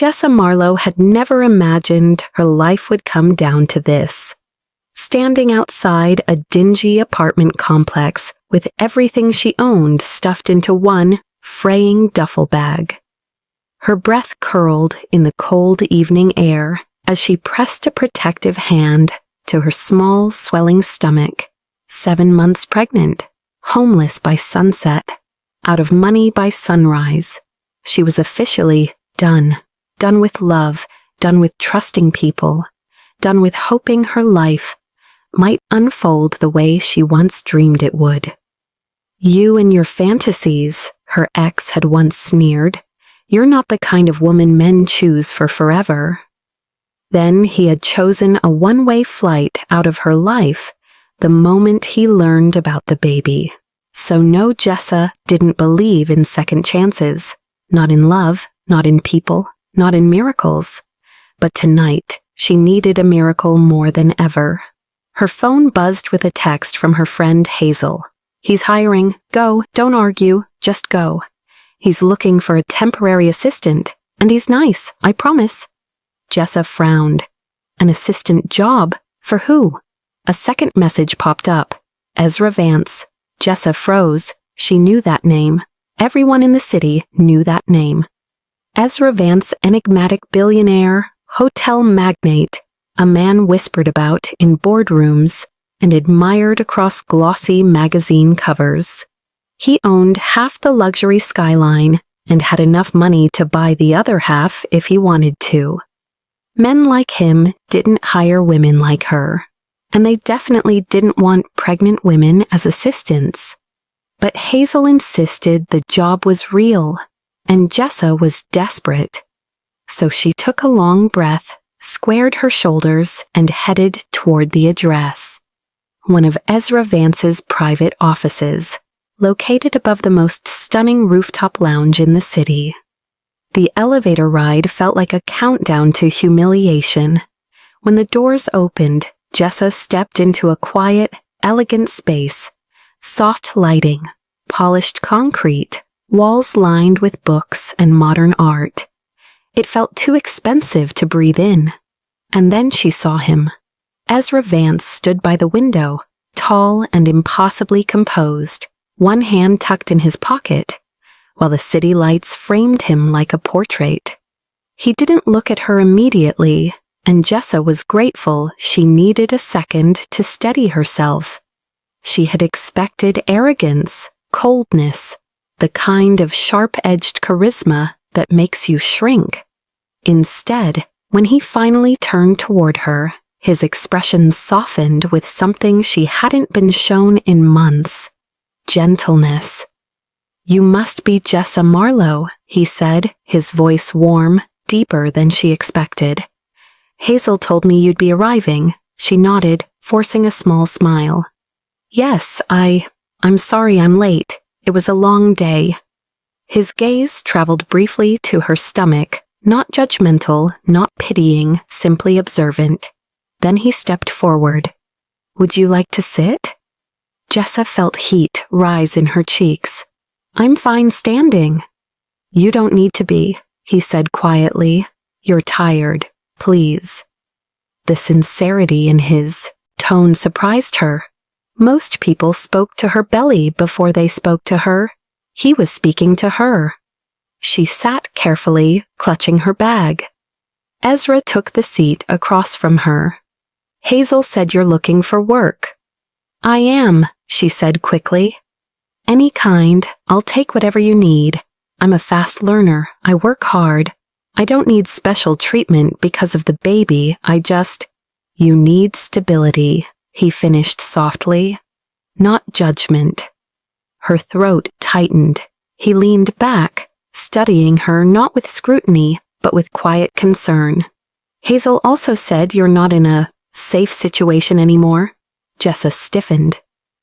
Jessa Marlowe had never imagined her life would come down to this. Standing outside a dingy apartment complex with everything she owned stuffed into one fraying duffel bag. Her breath curled in the cold evening air as she pressed a protective hand to her small, swelling stomach. 7 months pregnant, homeless by sunset, out of money by sunrise. She was officially done. Done with love, done with trusting people, done with hoping her life might unfold the way she once dreamed it would. You and your fantasies, her ex had once sneered. You're not the kind of woman men choose for forever. Then he had chosen a one-way flight out of her life the moment he learned about the baby. So no, Jessa didn't believe in second chances. Not in love, not in people, not in miracles. But tonight, she needed a miracle more than ever. Her phone buzzed with a text from her friend Hazel. He's hiring. Go, don't argue, just go. He's looking for a temporary assistant, and he's nice, I promise. Jessa frowned. An assistant job? For who? A second message popped up. Ezra Vance. Jessa froze. She knew that name. Everyone in the city knew that name. Ezra Vance, enigmatic billionaire, hotel magnate, a man whispered about in boardrooms and admired across glossy magazine covers. He owned half the luxury skyline and had enough money to buy the other half if he wanted to. Men like him didn't hire women like her, and they definitely didn't want pregnant women as assistants. But Hazel insisted the job was real, and Jessa was desperate. So she took a long breath, squared her shoulders, and headed toward the address. One of Ezra Vance's private offices, located above the most stunning rooftop lounge in the city. The elevator ride felt like a countdown to humiliation. When the doors opened, Jessa stepped into a quiet, elegant space. Soft lighting, polished concrete, walls lined with books and modern art. It felt too expensive to breathe in. And then she saw him. Ezra Vance stood by the window, tall and impossibly composed, one hand tucked in his pocket, while the city lights framed him like a portrait. He didn't look at her immediately, and Jessa was grateful she needed a second to steady herself. She had expected arrogance, coldness, the kind of sharp-edged charisma that makes you shrink. Instead, when he finally turned toward her, his expression softened with something she hadn't been shown in months: gentleness. "You must be Jessa Marlowe," he said, his voice warm, deeper than she expected. "Hazel told me you'd be arriving." She nodded, forcing a small smile. "Yes, I'm sorry I'm late. It was a long day." His gaze traveled briefly to her stomach, not judgmental, not pitying, simply observant. Then he stepped forward. "Would you like to sit?" Jessa felt heat rise in her cheeks. "I'm fine standing." "You don't need to be," he said quietly. "You're tired. Please." The sincerity in his tone surprised her. Most people spoke to her belly before they spoke to her. He was speaking to her. She sat carefully, clutching her bag. Ezra took the seat across from her. "Hazel said you're looking for work." "I am," she said quickly. "Any kind. I'll take whatever you need. I'm a fast learner. I work hard. I don't need special treatment because of the baby. You need stability," he finished softly. "Not judgment." Her throat tightened. He leaned back, studying her not with scrutiny, but with quiet concern. "Hazel also said you're not in a safe situation anymore." Jessa stiffened.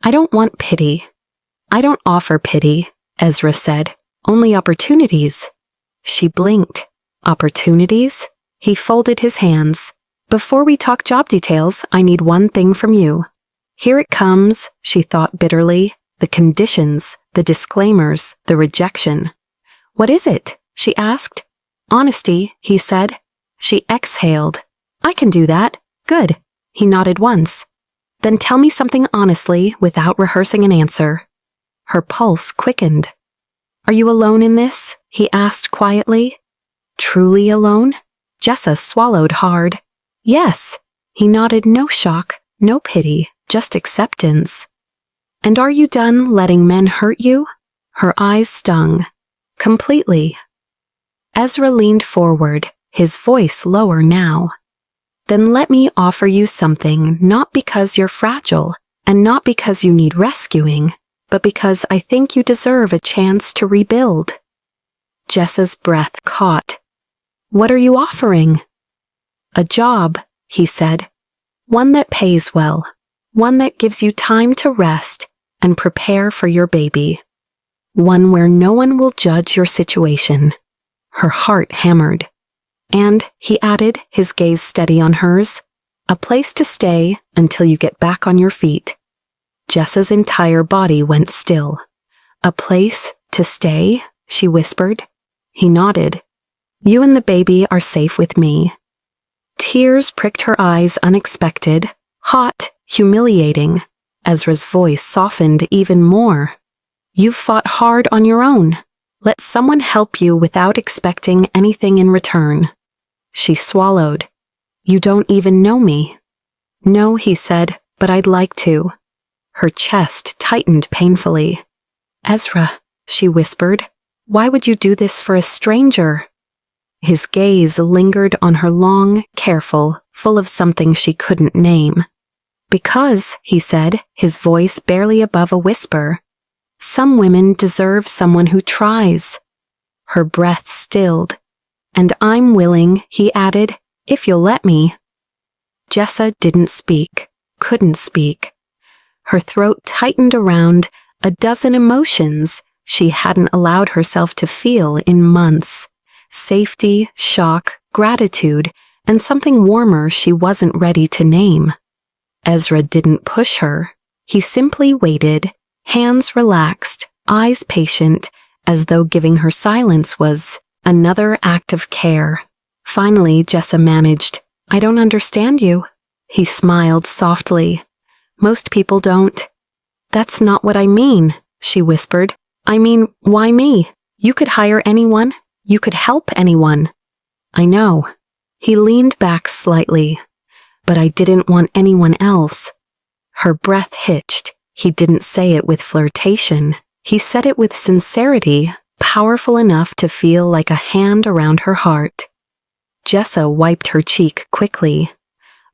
"I don't want pity." "I don't offer pity," Ezra said. "Only opportunities." She blinked. "Opportunities?" He folded his hands. "Before we talk job details, I need one thing from you." Here it comes, she thought bitterly. The conditions, the disclaimers, the rejection. "What is it?" she asked. Honesty, he said. She exhaled. I can do that. Good. He nodded once. Then tell me something honestly without rehearsing an answer. Her pulse quickened. Are you alone in this? He asked quietly. Truly alone? Jessa swallowed hard. Yes. He nodded, no shock, no pity, just acceptance. And are you done letting men hurt you? Her eyes stung. Completely. Ezra leaned forward, his voice lower now. Then let me offer you something, not because you're fragile, and not because you need rescuing, but because I think you deserve a chance to rebuild. Jessa's breath caught. What are you offering? A job, he said. One that pays well, one that gives you time to rest and prepare for your baby. One where no one will judge your situation. Her heart hammered. And, he added, his gaze steady on hers, a place to stay until you get back on your feet. Jessa's entire body went still. A place to stay? She whispered. He nodded. You and the baby are safe with me. Tears pricked her eyes unexpected, hot, humiliating. Ezra's voice softened even more. You've fought hard on your own. Let someone help you without expecting anything in return. She swallowed. You don't even know me. No, he said, but I'd like to. Her chest tightened painfully. Ezra, she whispered, why would you do this for a stranger? His gaze lingered on her long, careful, full of something she couldn't name. Because, he said, his voice barely above a whisper, some women deserve someone who tries. Her breath stilled. And I'm willing, he added, if you'll let me. Jessa didn't speak, couldn't speak. Her throat tightened around a dozen emotions she hadn't allowed herself to feel in months. Safety, shock, gratitude, and something warmer she wasn't ready to name. Ezra didn't push her. He simply waited, hands relaxed, eyes patient, as though giving her silence was another act of care. Finally, Jessa managed, I don't understand you. He smiled softly. Most people don't. That's not what I mean, she whispered. I mean, why me? You could hire anyone. You could help anyone. I know. He leaned back slightly. But I didn't want anyone else. Her breath hitched. He didn't say it with flirtation. He said it with sincerity, powerful enough to feel like a hand around her heart. Jessa wiped her cheek quickly.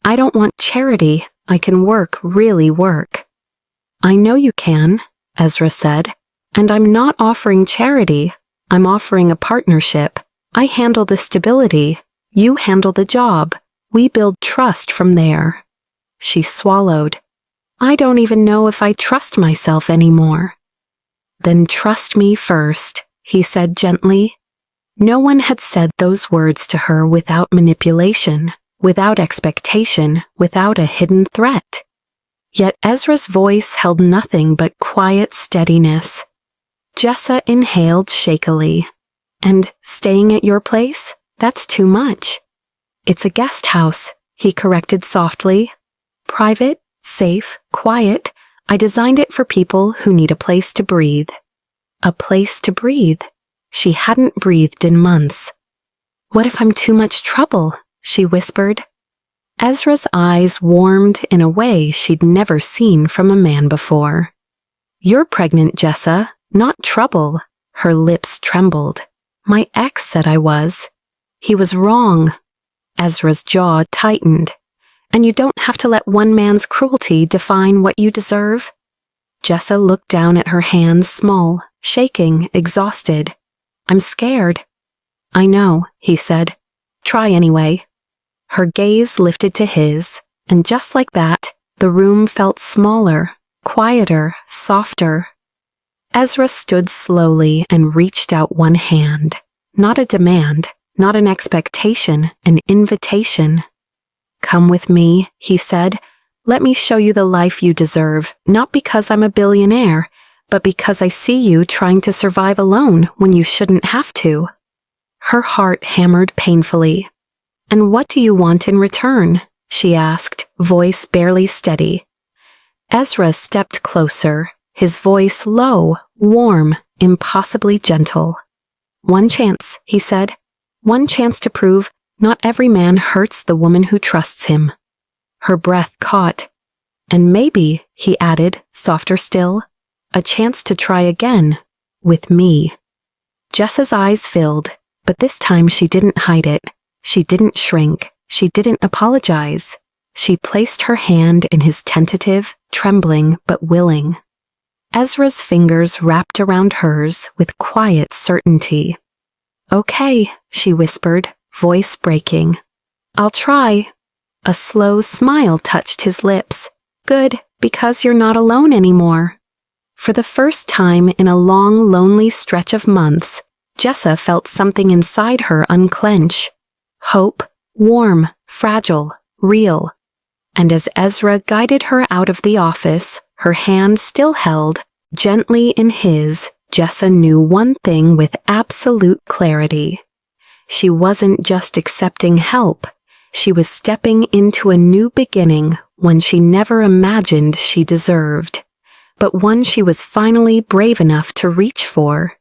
I don't want charity. I can work, really work. I know you can, Ezra said. And I'm not offering charity. I'm offering a partnership. I handle the stability. You handle the job. We build trust from there. She swallowed. I don't even know if I trust myself anymore. Then trust me first, he said gently. No one had said those words to her without manipulation, without expectation, without a hidden threat. Yet Ezra's voice held nothing but quiet steadiness. Jessa inhaled shakily. And staying at your place? That's too much. It's a guest house, he corrected softly. Private, safe, quiet. I designed it for people who need a place to breathe. A place to breathe. She hadn't breathed in months. What if I'm too much trouble? She whispered. Ezra's eyes warmed in a way she'd never seen from a man before. You're pregnant, Jessa, not trouble. Her lips trembled. My ex said I was. He was wrong. Ezra's jaw tightened. And you don't have to let one man's cruelty define what you deserve. Jessa looked down at her hands, small, shaking, exhausted. I'm scared. I know, he said. Try anyway. Her gaze lifted to his, and just like that, the room felt smaller, quieter, softer. Ezra stood slowly and reached out one hand. Not a demand, not an expectation, an invitation. Come with me, he said. Let me show you the life you deserve, not because I'm a billionaire, but because I see you trying to survive alone when you shouldn't have to. Her heart hammered painfully. "And what do you want in return?" she asked, voice barely steady. Ezra stepped closer, his voice low, warm, impossibly gentle. "One chance," he said. "One chance to prove not every man hurts the woman who trusts him." Her breath caught. "And maybe," he added, softer still, "a chance to try again, with me." Jessa's eyes filled, but this time she didn't hide it. She didn't shrink. She didn't apologize. She placed her hand in his tentative, trembling but willing. Ezra's fingers wrapped around hers with quiet certainty. "Okay," she whispered, voice breaking. "I'll try." A slow smile touched his lips. "Good, because you're not alone anymore." For the first time in a long, lonely stretch of months, Jessa felt something inside her unclench. Hope, warm, fragile, real. And as Ezra guided her out of the office, her hand still held, gently in his, Jessa knew one thing with absolute clarity. She wasn't just accepting help. She was stepping into a new beginning, one she never imagined she deserved, but one she was finally brave enough to reach for.